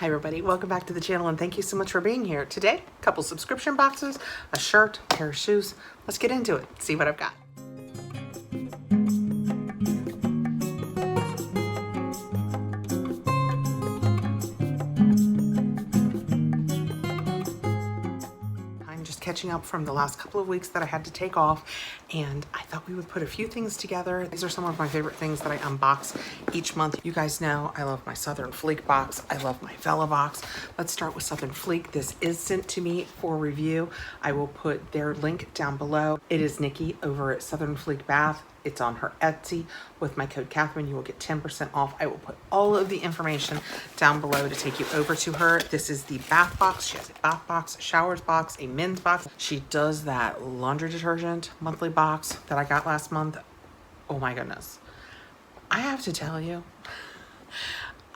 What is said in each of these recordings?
Hi everybody, welcome back to the channel and thank you so much for being here. Today, a couple subscription boxes, a shirt, a pair of shoes. Let's get into it, see what I've got. I'm just catching up from the last couple of weeks that I had to take off, and I thought we would put a few things together. These are some of my favorite things that I unbox each month. You guys know I love my Southern Fleek box. I love my Vellabox. Let's start with Southern Fleek. This is sent to me for review. I will put their link down below. It is Nikki over at Southern Fleek Bath. It's on her Etsy. With my code Catherine, you will get 10% off. I will put all of the information down below to take you over to her. This is the bath box. She has a bath box, a showers box, a men's box. She does that laundry detergent monthly box that I got last month. Oh my goodness. I have to tell you,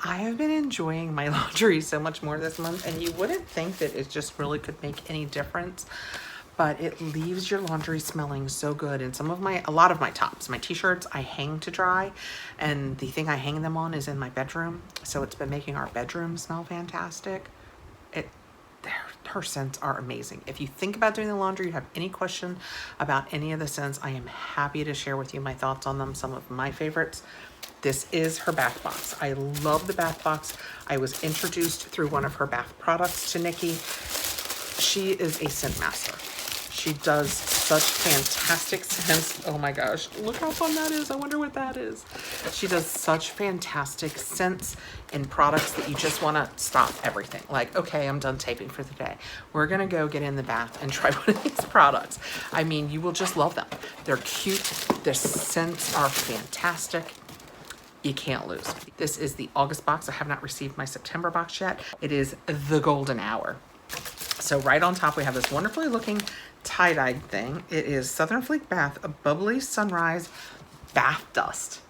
I have been enjoying my laundry so much more this month, and you wouldn't think that it just really could make any difference, but it leaves your laundry smelling so good. And a lot of my tops, my t-shirts, I hang to dry, and the thing I hang them on is in my bedroom. So it's been making our bedroom smell fantastic. Her scents are amazing. If you think about doing the laundry, you have any question about any of the scents, I am happy to share with you my thoughts on them, some of my favorites. This is her bath box. I love the bath box. I was introduced through one of her bath products to Nikki. She is a scent master. She does such fantastic scents. Oh my gosh, look how fun that is. I wonder what that is. She does such fantastic scents and products that you just want to stop everything. Like, okay, I'm done taping for the day. We're going to go get in the bath and try one of these products. I mean, you will just love them. They're cute. Their scents are fantastic. You can't lose. This is the August box. I have not received my September box yet. It is the golden hour. So right on top, we have this wonderfully looking tie-dyed thing. It is Southern Fleek Bath, a bubbly sunrise bath dust.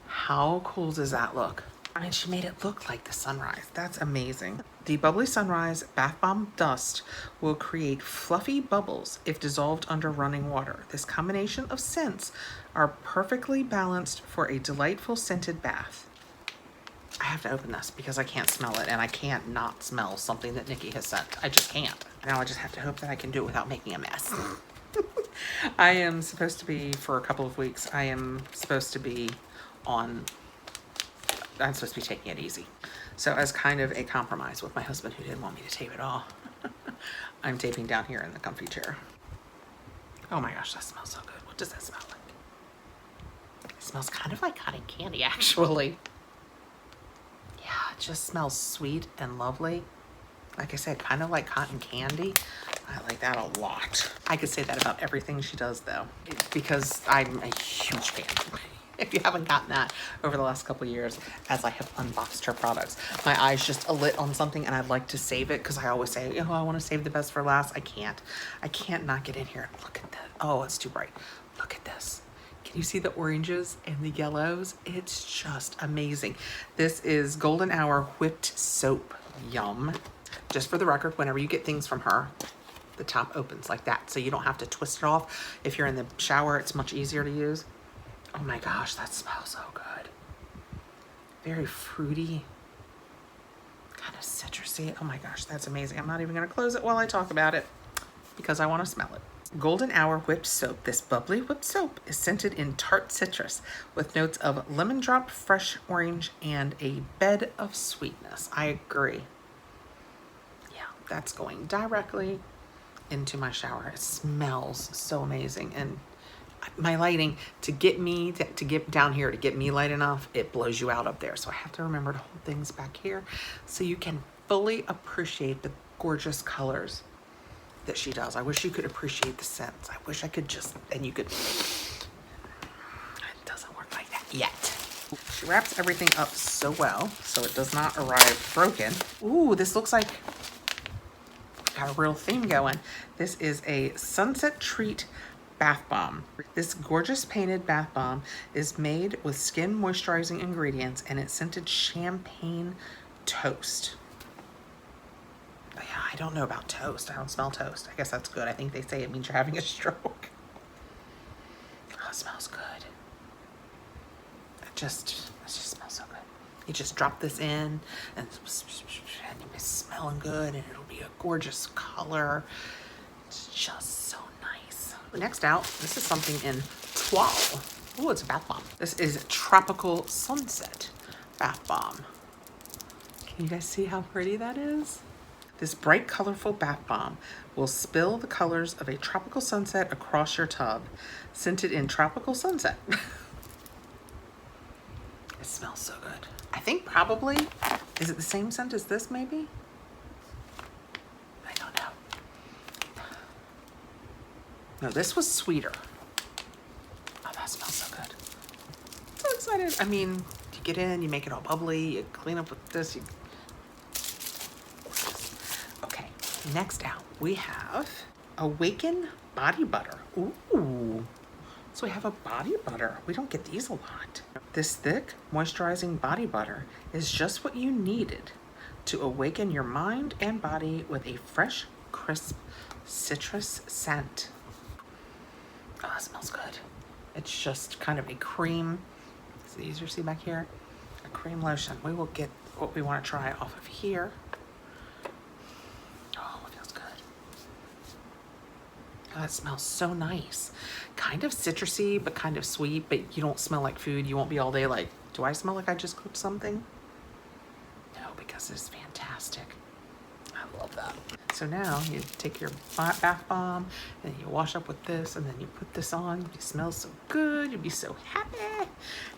How cool does that look? I mean, she made it look like the sunrise. That's amazing. The bubbly sunrise bath bomb dust will create fluffy bubbles if dissolved under running water. This combination of scents are perfectly balanced for a delightful scented bath. I have to open this because I can't smell it, and I can't not smell something that Nikki has sent. I just can't. Now I just have to hope that I can do it without making a mess. I am supposed to be, for a couple of weeks, I'm supposed to be taking it easy. So as kind of a compromise with my husband, who didn't want me to tape it all, I'm taping down here in the comfy chair. Oh my gosh, that smells so good. What does that smell like? It smells kind of like cotton candy, actually. Yeah, it just smells sweet and lovely. Like I said, kind of like cotton candy. I like that a lot. I could say that about everything she does, though, because I'm a huge fan. If you haven't gotten that over the last couple of years, as I have unboxed her products, my eye's just lit on something, and I'd like to save it because I always say, oh, I want to save the best for last. I can't not get in here. Look at that. Oh, it's too bright. Look at this. Can you see the oranges and the yellows? It's just amazing. This is Golden Hour Whipped Soap. Yum. Just for the record, whenever you get things from her, the top opens like that, so you don't have to twist it off. If you're in the shower, it's much easier to use. Oh my gosh, that smells so good. Very fruity, kind of citrusy. Oh my gosh, that's amazing. I'm not even going to close it while I talk about it because I want to smell it. Golden Hour Whipped Soap. This bubbly whipped soap is scented in tart citrus with notes of lemon drop, fresh orange, and a bed of sweetness. I agree. Yeah, that's going directly into my shower. It smells so amazing. And my lighting, to get down here, to get me light enough, it blows you out up there. So I have to remember to hold things back here so you can fully appreciate the gorgeous colors that she does. I wish you could appreciate the scents. I wish I could and you could. It doesn't work like that yet. She wraps everything up so well so it does not arrive broken. Ooh, this looks like got a real theme going. This is a Sunset Treat bath bomb. This gorgeous painted bath bomb is made with skin moisturizing ingredients, and it's scented champagne toast. Yeah, I don't know about toast. I don't smell toast. I guess that's good. I think they say it means you're having a stroke. Oh, it smells good. It just smells so good. You just drop this in and smelling good, and it'll be a gorgeous color. It's just so nice. Next out, this is something in Toile. Oh, it's a bath bomb. This is Tropical Sunset Bath Bomb. Can you guys see how pretty that is? This bright, colorful bath bomb will spill the colors of a tropical sunset across your tub, scented in Tropical Sunset. It smells so good. I think probably, is it the same scent as this maybe? I don't know. No, this was sweeter. Oh, that smells so good. So excited. I mean, you get in, you make it all bubbly, you clean up with this, you... Okay, next out we have Awaken Body Butter. Ooh. So we have a body butter. We don't get these a lot. This thick, moisturizing body butter is just what you needed to awaken your mind and body with a fresh, crisp citrus scent. Oh, that smells good. It's just kind of a cream. Is it easier to see back here? A cream lotion. We will get what we want to try off of here. Oh, it feels good. Oh, it smells so nice. Kind of citrusy, but kind of sweet, but you don't smell like food. You won't be all day like, do I smell like I just cooked something? No, because it's fantastic. I love that. So now you take your bath bomb and you wash up with this, and then you put this on. It smells so good. You'll be so happy.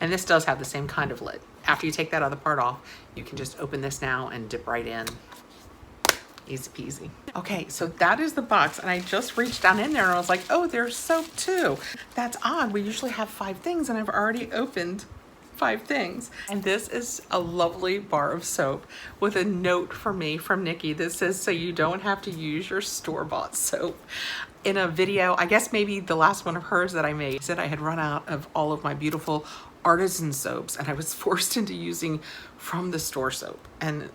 And this does have the same kind of lid. After you take that other part off, you can just open this now and dip right in. Easy peasy. Okay, so that is the box, and I just reached down in there and I was like, oh, there's soap too. That's odd. We usually have 5 things, and I've already opened 5 things. And this is a lovely bar of soap with a note for me from Nikki that says, so you don't have to use your store-bought soap. In a video, I guess maybe the last one of hers that I made, said I had run out of all of my beautiful artisan soaps, and I was forced into using from the store soap. And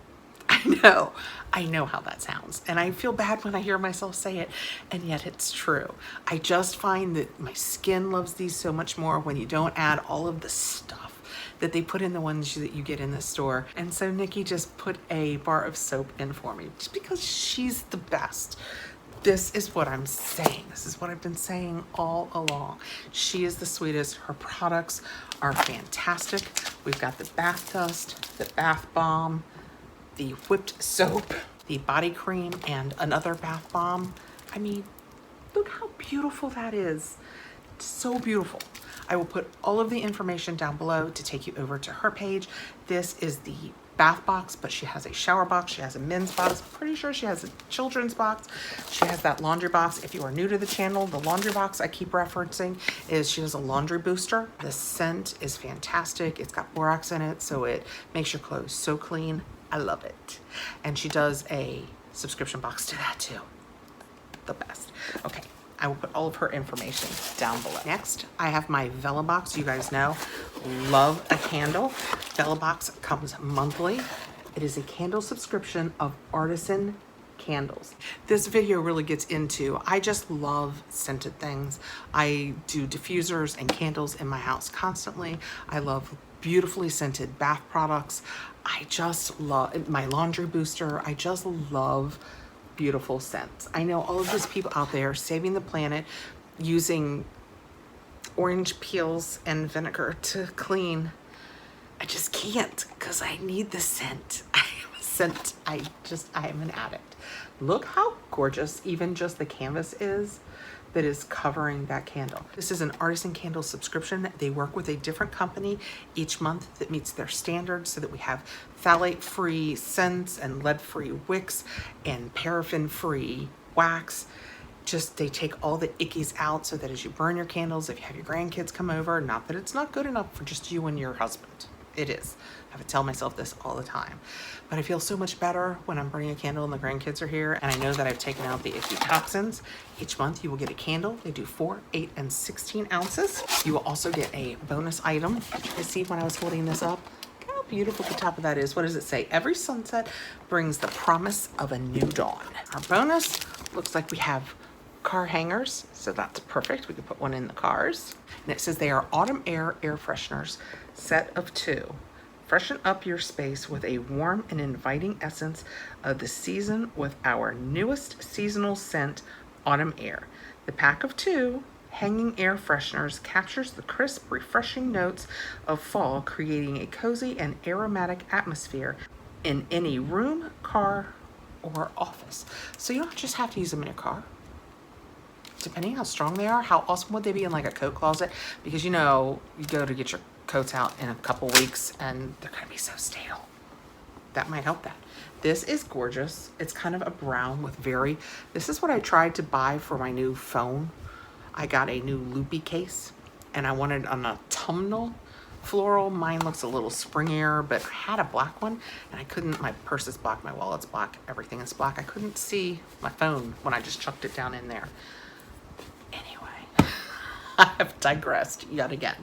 I know how that sounds, and I feel bad when I hear myself say it, and yet it's true. I just find that my skin loves these so much more when you don't add all of the stuff that they put in the ones that you get in the store. And so Nikki just put a bar of soap in for me, just because she's the best. This is what I'm saying. This is what I've been saying all along. She is the sweetest. Her products are fantastic. We've got the bath dust, the bath bomb, the whipped soap, the body cream, and another bath bomb. I mean, look how beautiful that is. It's so beautiful. I will put all of the information down below to take you over to her page. This is the bath box, but she has a shower box. She has a men's box. I'm pretty sure she has a children's box. She has that laundry box. If you are new to the channel, the laundry box I keep referencing is she has a laundry booster. The scent is fantastic. It's got borax in it, so it makes your clothes so clean. I love it. And she does a subscription box to that too. The best. Okay, I will put all of her information down below. Next, I have my Vellabox. You guys know, love a candle. Vellabox comes monthly. It is a candle subscription of artisan candles. This video really gets into, I just love scented things. I do diffusers and candles in my house constantly. I love beautifully scented bath products. I just love my laundry booster. I just love beautiful scents. I know all of these people out there saving the planet using orange peels and vinegar to clean. I just can't, because I need the scent. I am a scent. I am an addict. Look how gorgeous even just the canvas is that is covering that candle. This is an artisan candle subscription. They work with a different company each month that meets their standards, so that we have phthalate-free scents and lead-free wicks and paraffin-free wax. Just, they take all the ickies out so that as you burn your candles, if you have your grandkids come over, not that it's not good enough for just you and your husband. It is. I have to tell myself this all the time. But I feel so much better when I'm burning a candle and the grandkids are here, and I know that I've taken out the icky toxins. Each month you will get a candle. They do 4, 8, and 16 ounces. You will also get a bonus item. You can see when I was holding this up, look how beautiful the top of that is. What does it say? Every sunset brings the promise of a new dawn. Our bonus looks like we have car hangers, so that's perfect. We could put one in the cars. And it says they are autumn air fresheners, set of 2. Freshen up your space with a warm and inviting essence of the season with our newest seasonal scent, Autumn Air. The pack of 2 hanging air fresheners captures the crisp, refreshing notes of fall, creating a cozy and aromatic atmosphere in any room, car, or office. So you don't just have to use them in your car. Depending how strong they are, how awesome would they be in like a coat closet? Because you know, you go to get your coats out in a couple weeks and they're gonna be so stale. That might help that. This is gorgeous. It's kind of a brown with this is what I tried to buy for my new phone. I got a new loopy case and I wanted an autumnal floral. Mine looks a little springier, but I had a black one and I couldn't, my purse is black, my wallet's black, everything is black. I couldn't see my phone when I just chucked it down in there. Anyway, I have digressed yet again.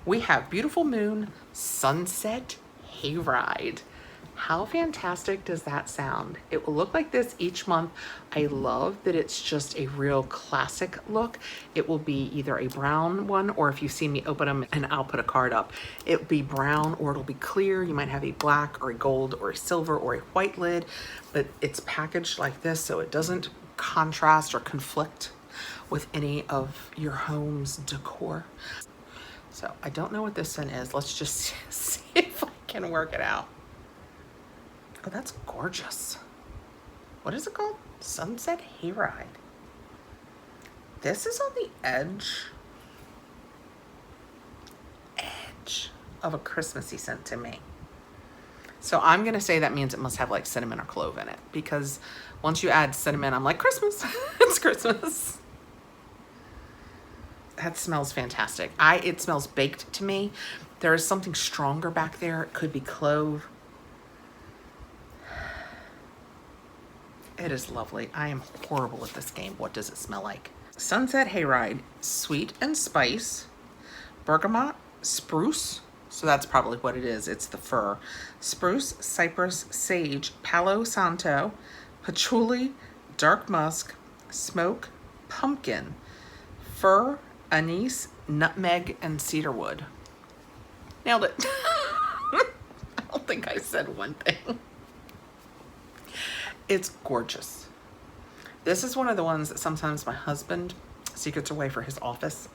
We have Beautiful Moon Sunset Hayride. How fantastic does that sound? It will look like this each month. I love that it's just a real classic look. It will be either a brown one, or if you see me open them, and I'll put a card up, it'll be brown or it'll be clear. You might have a black or a gold or a silver or a white lid, but it's packaged like this so it doesn't contrast or conflict with any of your home's decor. So I don't know what this scent is. Let's just see if I can work it out. Oh, that's gorgeous. What is it called? Sunset Hayride. This is on the edge of a Christmassy scent to me. So I'm gonna say that means it must have like cinnamon or clove in it, because once you add cinnamon, I'm like, Christmas, it's Christmas. That smells fantastic. It smells baked to me. There is something stronger back there. It could be clove. It is lovely. I am horrible at this game. What does it smell like? Sunset Hayride, sweet and spice, bergamot, spruce. So that's probably what it is. It's the fir. Spruce, cypress, sage, palo santo, patchouli, dark musk, smoke, pumpkin, fir, anise, nutmeg, and cedarwood. Nailed it. I don't think I said one thing. It's gorgeous. This is one of the ones that sometimes my husband secrets away for his office,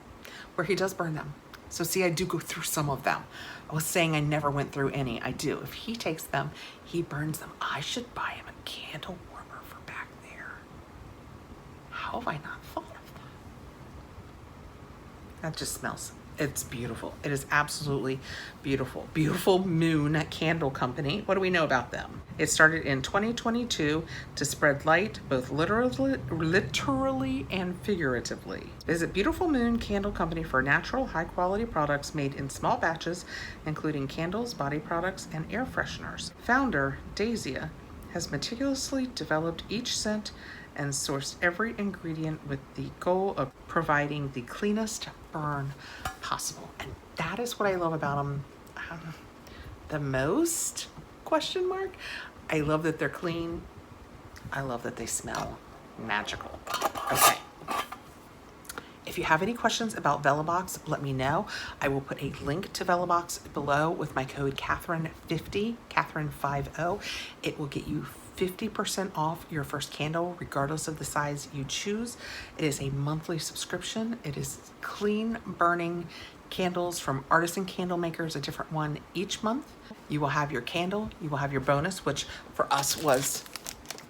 where he does burn them. So see, I do go through some of them. I was saying I never went through any. I do. If he takes them, he burns them. I should buy him a candle warmer for back there. How have I not thought of that? That just smells. It's beautiful. It is absolutely beautiful. Beautiful Moon Candle Company. What do we know about them? It started in 2022 to spread light, both literally and figuratively. Visit Beautiful Moon Candle Company for natural, high-quality products made in small batches, including candles, body products, and air fresheners. Founder Daisia has meticulously developed each scent and sourced every ingredient with the goal of providing the cleanest burn possible. And that is what I love about them the most, question mark. I love that they're clean. I love that they smell magical. Okay. If you have any questions about Vellabox, let me know. I will put a link to Vellabox below with my code Catherine50, Catherine50. It will get you 50% off your first candle, regardless of the size you choose. It is a monthly subscription. It is clean burning candles from artisan candle makers, a different one each month. You will have your candle, you will have your bonus, which for us was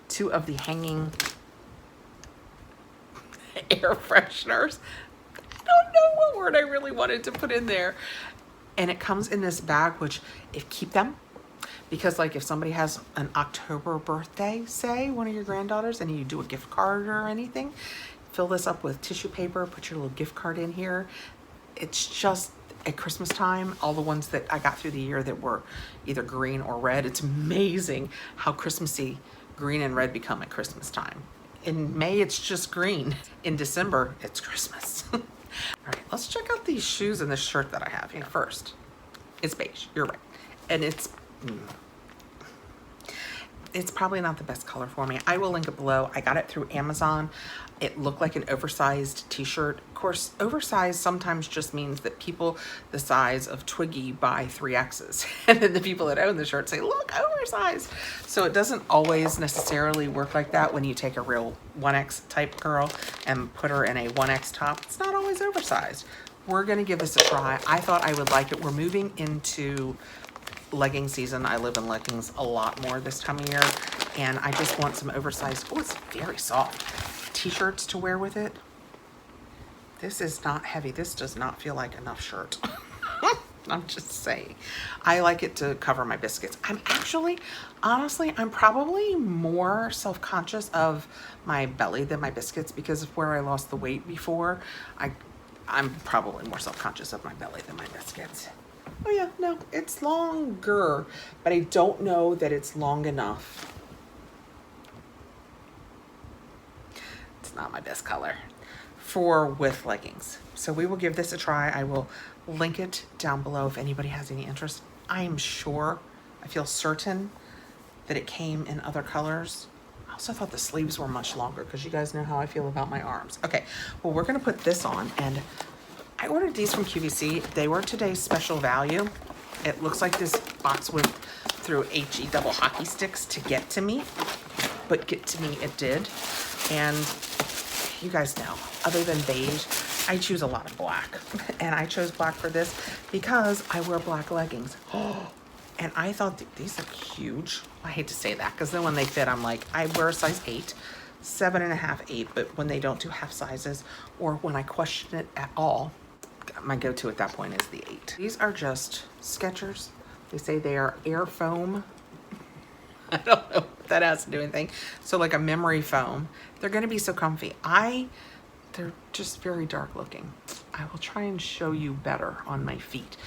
2 of the hanging air fresheners. I don't know what word I really wanted to put in there. And it comes in this bag, which keep them. Because like if somebody has an October birthday, say one of your granddaughters, and you do a gift card or anything, fill this up with tissue paper, put your little gift card in here. It's just at Christmas time, all the ones that I got through the year that were either green or red, it's amazing how Christmassy green and red become at Christmas time. In May, it's just green. In December, it's Christmas. All right, let's check out these shoes and this shirt that I have here first. It's beige, you're right. And it's it's probably not the best color for me. I will link it below. I got it through Amazon. It looked like an oversized t-shirt. Of course, oversized sometimes just means that people the size of Twiggy buy 3Xs. And then the people that own the shirt say, look, oversized. So it doesn't always necessarily work like that when you take a real 1X type girl and put her in a 1X top. It's not always oversized. We're gonna give this a try. I thought I would like it. We're moving into legging season. I live in leggings a lot more this time of year, and I just want some oversized, oh, it's very soft, t-shirts to wear with it. This is not heavy. This does not feel like enough shirt. I'm just saying. I like it to cover my biscuits. I'm actually, honestly, I'm probably more self-conscious of my belly than my biscuits because of where I lost the weight before. I'm probably more self-conscious of my belly than my biscuits. Oh yeah, no, it's longer, but I don't know that it's long enough. It's not my best color for with leggings. So we will give this a try. I will link it down below if anybody has any interest. I am sure, I feel certain that it came in other colors. I also thought the sleeves were much longer because you guys know how I feel about my arms. Okay, well, we're gonna put this on, and I ordered these from QVC. They were today's special value. It looks like this box went through HE double hockey sticks to get to me, but get to me it did. And you guys know, other than beige, I choose a lot of black. And I chose black for this because I wear black leggings. And I thought these are huge. I hate to say that because then when they fit, I'm like, I wear a size 8, 7.5, 8, but when they don't do half sizes or when I question it at all, my go-to at that point is the 8. These are just Skechers. They say they are air foam. I don't know if that has to do anything. So like a memory foam. They're gonna be so comfy. They're just very dark looking. I will try and show you better on my feet.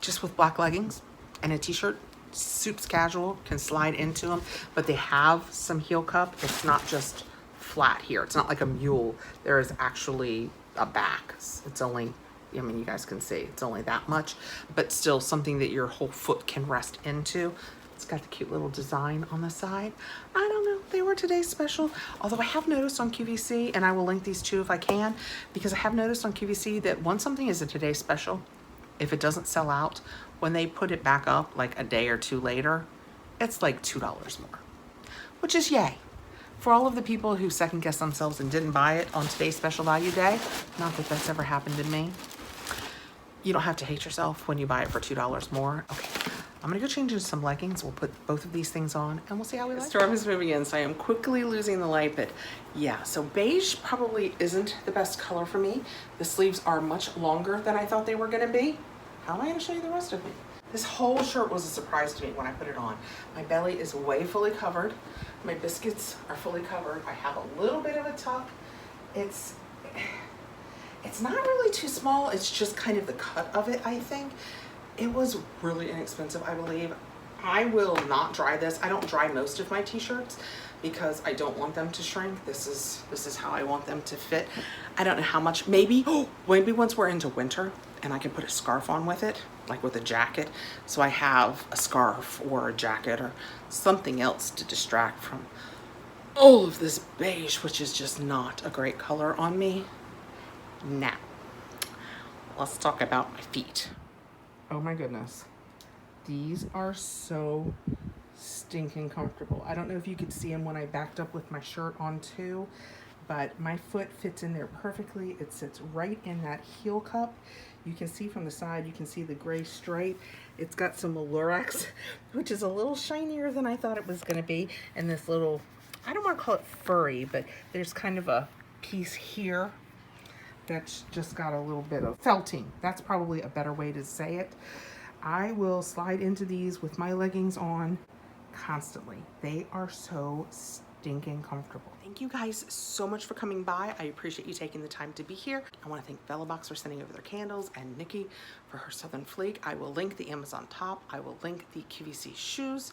Just with black leggings and a t-shirt, suits casual, can slide into them, but they have some heel cup. It's not just flat here. It's not like a mule. There is actually a back. It's only, I mean, you guys can see it's only that much, but still something that your whole foot can rest into. It's got the cute little design on the side. I don't know, they were today's special. Although I have noticed on QVC, and I will link these too if I can, because I have noticed on QVC that when something is a today's special, if it doesn't sell out, when they put it back up like a day or two later, it's like $2 more, which is yay. For all of the people who second guessed themselves and didn't buy it on today's special value day, not that that's ever happened to me, you don't have to hate yourself when you buy it for $2 more. Okay, I'm gonna go change into some leggings. We'll put both of these things on and we'll see how we like it. The storm is moving in, so I am quickly losing the light, but yeah, so beige probably isn't the best color for me. The sleeves are much longer than I thought they were gonna be. How am I gonna show you the rest of it? This whole shirt was a surprise to me when I put it on. My belly is way fully covered. My biscuits are fully covered. I have a little bit of a tuck. It's not really too small. It's just kind of the cut of it, I think. It was really inexpensive, I believe. I will not dry this. I don't dry most of my t-shirts because I don't want them to shrink. This is how I want them to fit. I don't know how much, maybe once we're into winter and I can put a scarf on with it, like with a jacket. So I have a scarf or a jacket or something else to distract from all of this beige, which is just not a great color on me. Now, let's talk about my feet. Oh my goodness. These are so stinking comfortable. I don't know if you could see them when I backed up with my shirt on too, but my foot fits in there perfectly. It sits right in that heel cup. You can see from the side, you can see the gray stripe. It's got some Lurex, which is a little shinier than I thought it was gonna be. And this little, I don't wanna call it furry, but there's kind of a piece here that's just got a little bit of felting. That's probably a better way to say it. I will slide into these with my leggings on constantly. They are so stinking comfortable. Thank you guys so much for coming by. I appreciate you taking the time to be here. I want to thank Vellabox for sending over their candles and Nikki for her Southern Fleek. I will link the Amazon top. I will link the QVC shoes.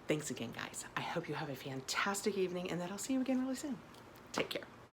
Thanks again, guys. I hope you have a fantastic evening and that I'll see you again really soon. Take care.